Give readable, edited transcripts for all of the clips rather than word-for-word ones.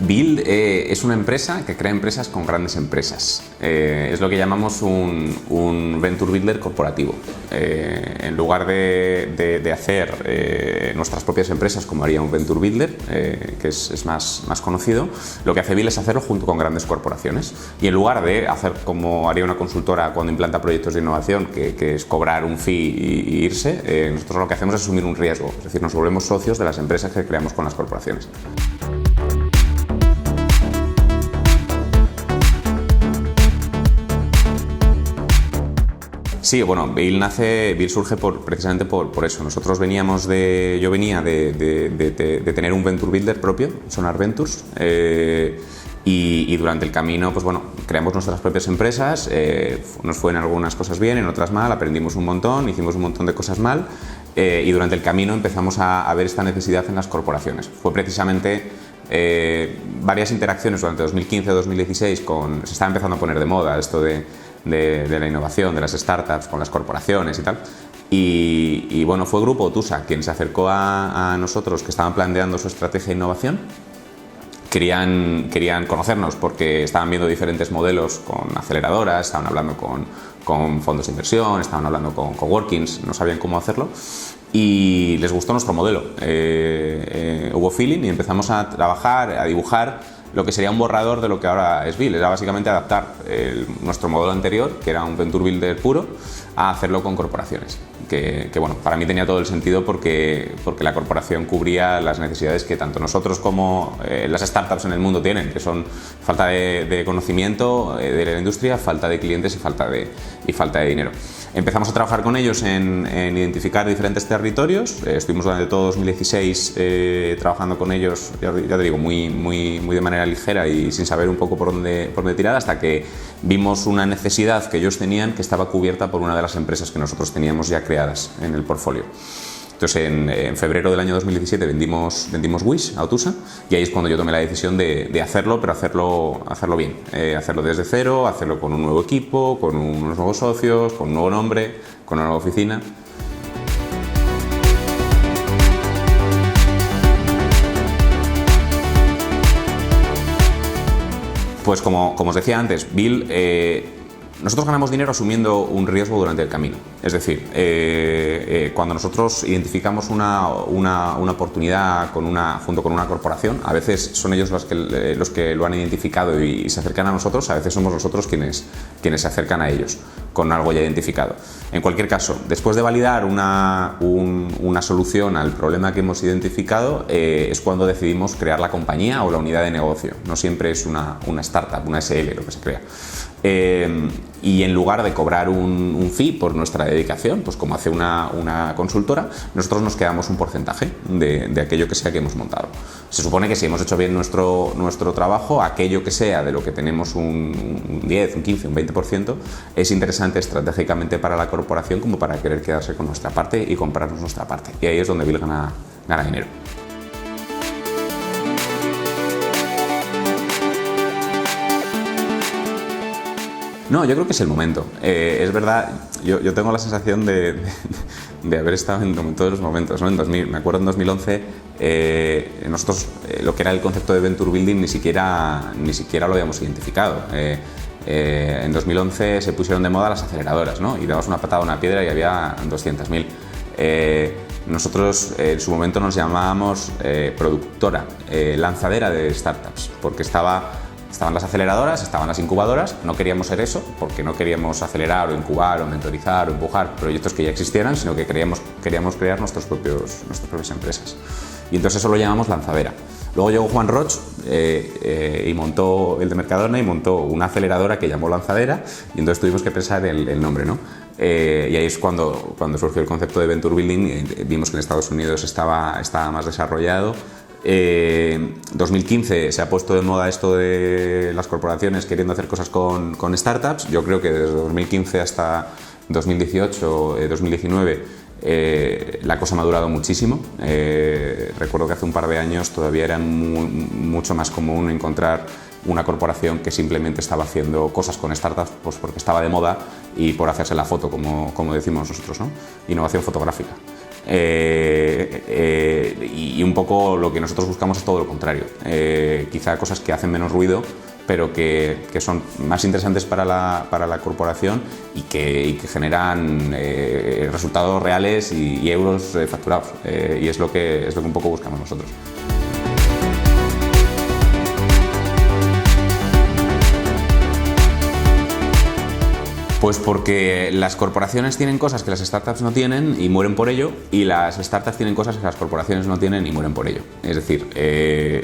Build es una empresa que crea empresas con grandes empresas. Es lo que llamamos un Venture Builder corporativo. En lugar de hacer nuestras propias empresas como haría un Venture Builder, que es más conocido, lo que hace Build es hacerlo junto con grandes corporaciones. Y en lugar de hacer como haría una consultora cuando implanta proyectos de innovación, que es cobrar un fee y irse, nosotros lo que hacemos es asumir un riesgo. Es decir, nos volvemos socios de las empresas que creamos con las corporaciones. Sí, bueno, Build surge precisamente por eso. Nosotros yo venía de tener un Venture Builder propio, Sonar Ventures, y durante el camino, pues bueno, creamos nuestras propias empresas, nos fue en algunas cosas bien, en otras mal, aprendimos un montón, hicimos un montón de cosas mal, y durante el camino empezamos a ver esta necesidad en las corporaciones. Fue precisamente varias interacciones durante 2015-2016 se estaba empezando a poner de moda esto de la innovación, de las startups con las corporaciones y tal. Y bueno, fue Grupo Otusa quien se acercó a nosotros que estaban planteando su estrategia de innovación. Querían conocernos porque estaban viendo diferentes modelos con aceleradoras, estaban hablando con fondos de inversión, estaban hablando con coworkings, no sabían cómo hacerlo y les gustó nuestro modelo. Hubo feeling y empezamos a trabajar, a dibujar lo que sería un borrador de lo que ahora es Build. Era básicamente adaptar nuestro modelo anterior, que era un Venture Builder puro, a hacerlo con corporaciones. Que bueno, para mí tenía todo el sentido porque la corporación cubría las necesidades que tanto nosotros como las startups en el mundo tienen, que son falta de conocimiento de la industria, falta de clientes y falta de dinero. Empezamos a trabajar con ellos en identificar diferentes territorios. Estuvimos durante todo 2016 trabajando con ellos, ya te digo, muy de manera ligera y sin saber un poco por dónde tirar, hasta que vimos una necesidad que ellos tenían que estaba cubierta por una de las empresas que nosotros teníamos ya creadas en el portfolio. Entonces, en febrero del año 2017 vendimos Wish a Otusa y ahí es cuando yo tomé la decisión de hacerlo, pero hacerlo bien. Hacerlo desde cero, hacerlo con un nuevo equipo, con unos nuevos socios, con un nuevo nombre, con una nueva oficina. Pues como os decía antes, Build, nosotros ganamos dinero asumiendo un riesgo durante el camino. Es decir, cuando nosotros identificamos una oportunidad junto con una corporación, a veces son ellos los que lo han identificado y se acercan a nosotros, a veces somos nosotros quienes se acercan a ellos con algo ya identificado. En cualquier caso, después de validar una solución al problema que hemos identificado, es cuando decidimos crear la compañía o la unidad de negocio. No siempre es una startup, una SL lo que se crea. Y en lugar de cobrar un fee por nuestra dedicación, pues como hace una consultora, nosotros nos quedamos un porcentaje de aquello que sea que hemos montado. Se supone que si hemos hecho bien nuestro trabajo, aquello que sea de lo que tenemos un 10, un 15, un 20%, es interesante estratégicamente para la corporación como para querer quedarse con nuestra parte y comprarnos nuestra parte. Y ahí es donde Build gana dinero. No, yo creo que es el momento. Es verdad, yo tengo la sensación de haber estado en todos los momentos, ¿no? Me acuerdo en 2011, nosotros lo que era el concepto de Venture Building ni siquiera lo habíamos identificado. En 2011 se pusieron de moda las aceleradoras, ¿no? Y dabas una patada a una piedra y había 200.000. Nosotros en su momento nos llamábamos productora, lanzadera de startups, porque estaban las aceleradoras, estaban las incubadoras, no queríamos ser eso porque no queríamos acelerar o incubar o mentorizar o empujar proyectos que ya existieran, sino que queríamos crear nuestras propias empresas. Y entonces eso lo llamamos lanzadera. Luego llegó Juan Roch y montó el de Mercadona y montó una aceleradora que llamó lanzadera y entonces tuvimos que pensar el nombre, ¿no? Y ahí es cuando surgió el concepto de Venture Building. Vimos que en Estados Unidos estaba más desarrollado. 2015 se ha puesto de moda esto de las corporaciones queriendo hacer cosas con startups. Yo creo que desde 2015 hasta 2018, 2019 la cosa ha madurado muchísimo. Recuerdo que hace un par de años todavía era mucho más común encontrar una corporación que simplemente estaba haciendo cosas con startups pues porque estaba de moda y por hacerse la foto, como decimos nosotros, ¿no? Innovación fotográfica. Y un poco lo que nosotros buscamos es todo lo contrario. Quizá cosas que hacen menos ruido, pero que son más interesantes para la corporación y que generan resultados reales y euros facturados. Y es lo que un poco buscamos nosotros. Pues porque las corporaciones tienen cosas que las startups no tienen y mueren por ello, y las startups tienen cosas que las corporaciones no tienen y mueren por ello. Es decir,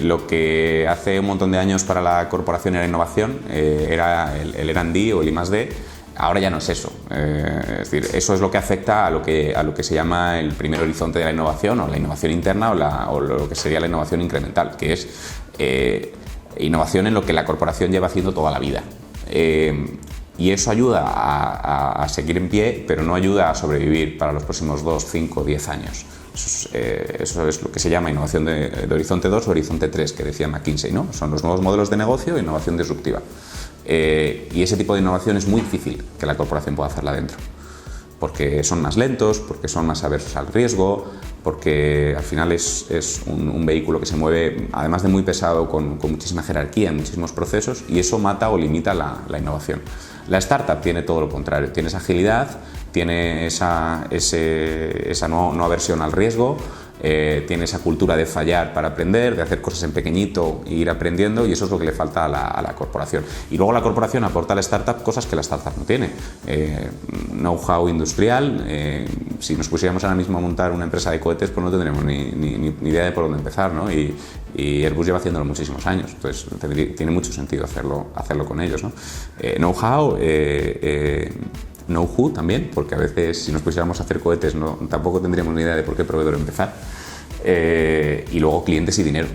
lo que hace un montón de años para la corporación era innovación, era el R&D o el I+D, ahora ya no es eso. Es decir, eso es lo que afecta a lo que se llama el primer horizonte de la innovación, o la innovación interna, o lo que sería la innovación incremental, que es innovación en lo que la corporación lleva haciendo toda la vida. Y eso ayuda a seguir en pie, pero no ayuda a sobrevivir para los próximos 2, 5, 10 años. Eso es lo que se llama innovación de horizonte 2 o horizonte 3, que decía McKinsey, ¿no? Son los nuevos modelos de negocio e innovación disruptiva. Y ese tipo de innovación es muy difícil que la corporación pueda hacerla dentro, porque son más lentos, porque son más aversos al riesgo, porque al final es un vehículo que se mueve, además de muy pesado, con muchísima jerarquía, muchísimos procesos, y eso mata o limita la innovación. La startup tiene todo lo contrario, tiene esa agilidad, tiene esa no aversión al riesgo, tiene esa cultura de fallar para aprender, de hacer cosas en pequeñito e ir aprendiendo, y eso es lo que le falta a la corporación. Y luego la corporación aporta a la startup cosas que la startup no tiene. Know-how industrial. Si nos pusiéramos ahora mismo a montar una empresa de cohetes, pues no tendremos ni idea de por dónde empezar, ¿no? Y Airbus lleva haciéndolo muchísimos años, entonces tiene mucho sentido hacerlo con ellos, ¿no? Know-how, know-who también, porque a veces si nos pusiéramos a hacer cohetes tampoco tendríamos ni idea de por qué proveedor empezar. Y luego clientes y dinero.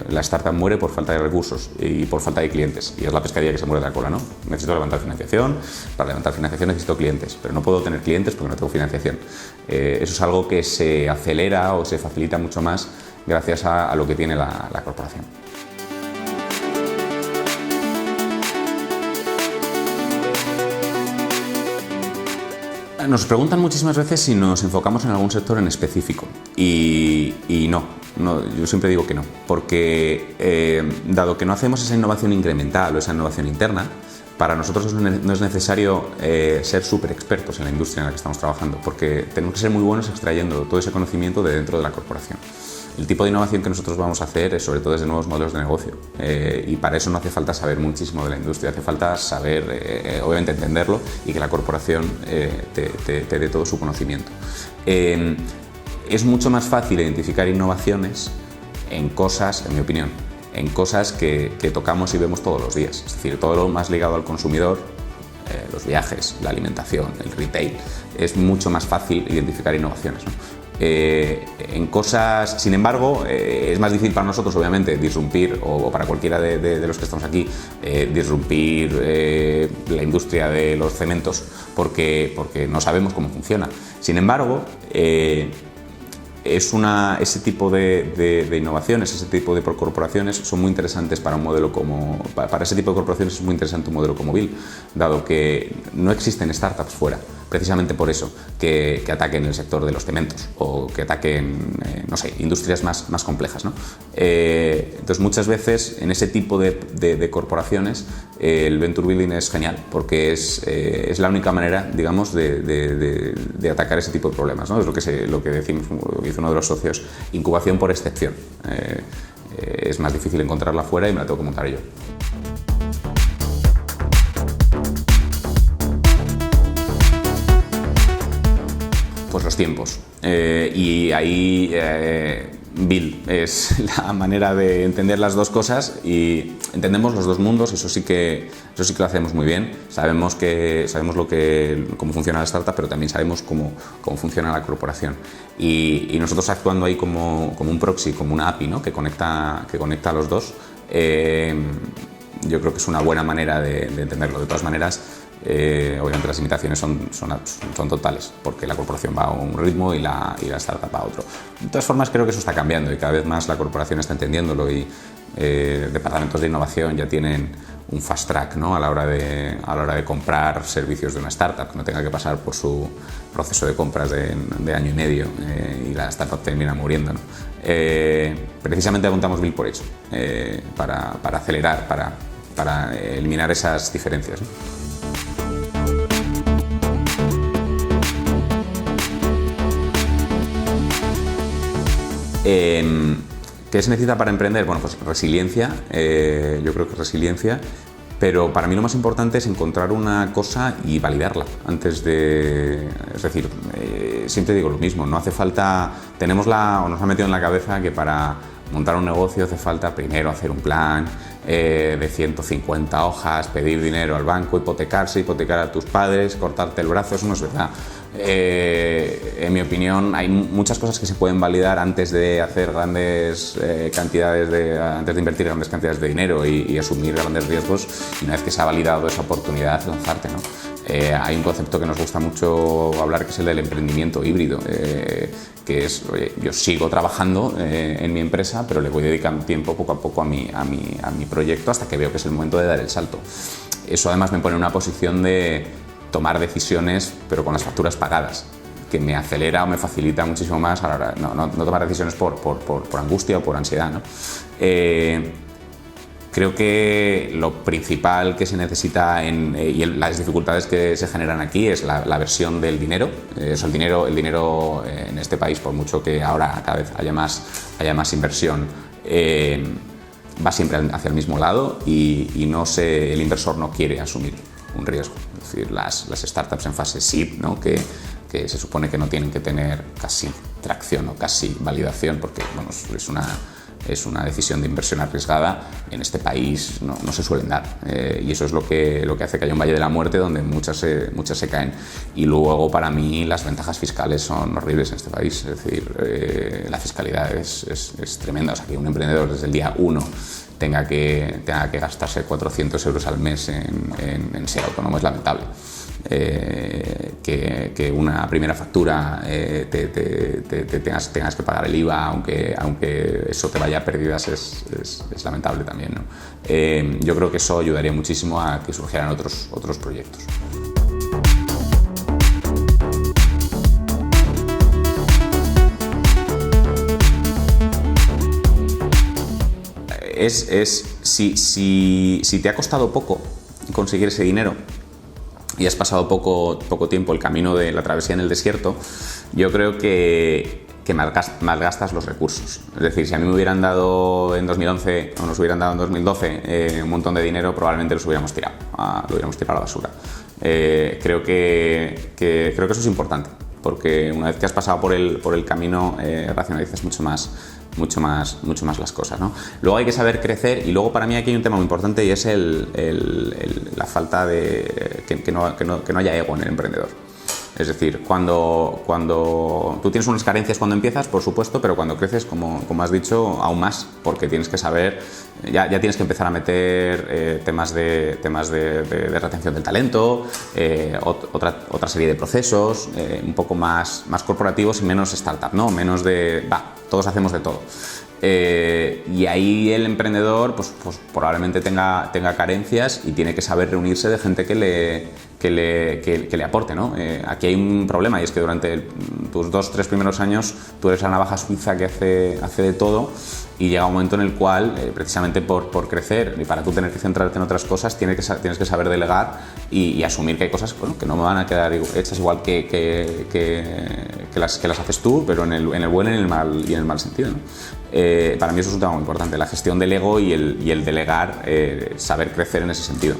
La startup muere por falta de recursos y por falta de clientes, y es la pescadilla que se muere de la cola, ¿no? Necesito levantar financiación, para levantar financiación necesito clientes, pero no puedo tener clientes porque no tengo financiación. Eso es algo que se acelera o se facilita mucho más gracias a lo que tiene la corporación. Nos preguntan muchísimas veces si nos enfocamos en algún sector en específico, y no, yo siempre digo que no, porque dado que no hacemos esa innovación incremental o esa innovación interna, para nosotros no es necesario ser súper expertos en la industria en la que estamos trabajando, porque tenemos que ser muy buenos extrayendo todo ese conocimiento de dentro de la corporación. El tipo de innovación que nosotros vamos a hacer es sobre todo desde nuevos modelos de negocio, y para eso no hace falta saber muchísimo de la industria, hace falta saber, obviamente entenderlo, y que la corporación te dé todo su conocimiento. Es mucho más fácil identificar innovaciones en cosas, en mi opinión, en cosas que tocamos y vemos todos los días, es decir, todo lo más ligado al consumidor, los viajes, la alimentación, el retail, es mucho más fácil identificar innovaciones, ¿no? En cosas, sin embargo, es más difícil para nosotros, obviamente, disrumpir, o para cualquiera de los que estamos aquí, disrumpir la industria de los cementos, porque no sabemos cómo funciona. Sin embargo, ese tipo de innovaciones, ese tipo de corporaciones son muy interesantes para un modelo para ese tipo de corporaciones es muy interesante un modelo como Bill, dado que no existen startups fuera, precisamente por eso, que ataquen el sector de los cementos o que ataquen, no sé, industrias más complejas, ¿no? Entonces muchas veces en ese tipo de corporaciones el venture building es genial, porque es la única manera, digamos, de atacar ese tipo de problemas, ¿no? Es lo que decimos, lo que dice uno de los socios, incubación por excepción. Es más difícil encontrarla fuera y me la tengo que montar yo. Pues los tiempos. Y ahí Bill es la manera de entender las dos cosas, y entendemos los dos mundos, eso sí que lo hacemos muy bien. Sabemos cómo funciona la startup, pero también sabemos cómo funciona la corporación. Y nosotros actuando ahí como un proxy, como una API, ¿no? que conecta a los dos, yo creo que es una buena manera de entenderlo. De todas maneras, obviamente las limitaciones son totales, porque la corporación va a un ritmo y la startup va a otro. De todas formas, creo que eso está cambiando y cada vez más la corporación está entendiéndolo, y departamentos de innovación ya tienen un fast track, ¿no? a la hora de comprar servicios de una startup, que no tenga que pasar por su proceso de compras de año y medio y la startup termina muriendo, ¿no? Precisamente montamos Build por eso, para acelerar, para eliminar esas diferencias, ¿no? ¿Qué se necesita para emprender? Bueno, pues resiliencia, yo creo que resiliencia, pero para mí lo más importante es encontrar una cosa y validarla antes de... Es decir, siempre digo lo mismo, no hace falta... Tenemos o nos ha metido en la cabeza que para montar un negocio hace falta primero hacer un plan de 150 hojas, pedir dinero al banco, hipotecar a tus padres, cortarte el brazo. Eso no es verdad. En mi opinión, hay muchas cosas que se pueden validar antes de hacer grandes antes de invertir grandes cantidades de dinero y asumir grandes riesgos, y una vez que se ha validado esa oportunidad, lanzarte, ¿no? Hay un concepto que nos gusta mucho hablar, que es el del emprendimiento híbrido, que es, oye, yo sigo trabajando en mi empresa, pero le voy dedicando tiempo poco a poco a mi proyecto hasta que veo que es el momento de dar el salto. Eso además me pone en una posición de tomar decisiones, pero con las facturas pagadas, que me acelera o me facilita muchísimo más a la hora, no tomar decisiones por angustia o por ansiedad, ¿no? Creo que lo principal que se necesita y las dificultades que se generan aquí es la versión del dinero. El dinero en este país, por mucho que ahora cada vez haya más inversión, va siempre hacia el mismo lado y el inversor no quiere asumir un riesgo. Es decir, las startups en fase seed, ¿no? que se supone que no tienen que tener casi tracción o casi validación, porque bueno, es una decisión de inversión arriesgada, en este país no se suelen dar, y eso es lo que hace que haya un valle de la muerte donde muchas se caen. Y luego, para mí, las ventajas fiscales son horribles en este país. Es decir, la fiscalidad es tremenda. O sea, que un emprendedor desde el día 1 tenga que gastarse 400 euros al mes en ser autónomo es lamentable. Que una primera factura tengas que pagar el IVA, aunque eso te vaya a pérdidas, es lamentable también, ¿no? Yo creo que eso ayudaría muchísimo a que surgieran otros proyectos. Si te ha costado poco conseguir ese dinero y has pasado poco tiempo el camino de la travesía en el desierto, yo creo que malgastas los recursos. Es decir, si a mí me hubieran dado en 2011 o nos hubieran dado en 2012 un montón de dinero, probablemente lo hubiéramos tirado a la basura. Creo que eso es importante, porque una vez que has pasado por el camino, racionalizas mucho más las cosas, ¿no? Luego hay que saber crecer, y luego para mí aquí hay un tema muy importante, y es la falta de que no haya ego en el emprendedor. Es decir, cuando tú tienes unas carencias cuando empiezas, por supuesto, pero cuando creces, como has dicho, aún más, porque tienes que saber, ya tienes que empezar a meter temas de retención del talento, otra serie de procesos, un poco más corporativos y menos startup, ¿no? Menos todos hacemos de todo. Y ahí el emprendedor pues probablemente tenga carencias y tiene que saber reunirse de gente que le aporte, ¿no? Aquí hay un problema, y es que durante tus 2-3 primeros años tú eres la navaja suiza que hace de todo, y llega un momento en el cual, precisamente por crecer y para tú tener que centrarte en otras cosas, tienes que saber delegar y asumir que hay cosas, bueno, que no me van a quedar hechas igual que las haces tú, pero en el buen y en el mal sentido, ¿no? Para mí eso es un tema muy importante, la gestión del ego y el delegar, saber crecer en ese sentido.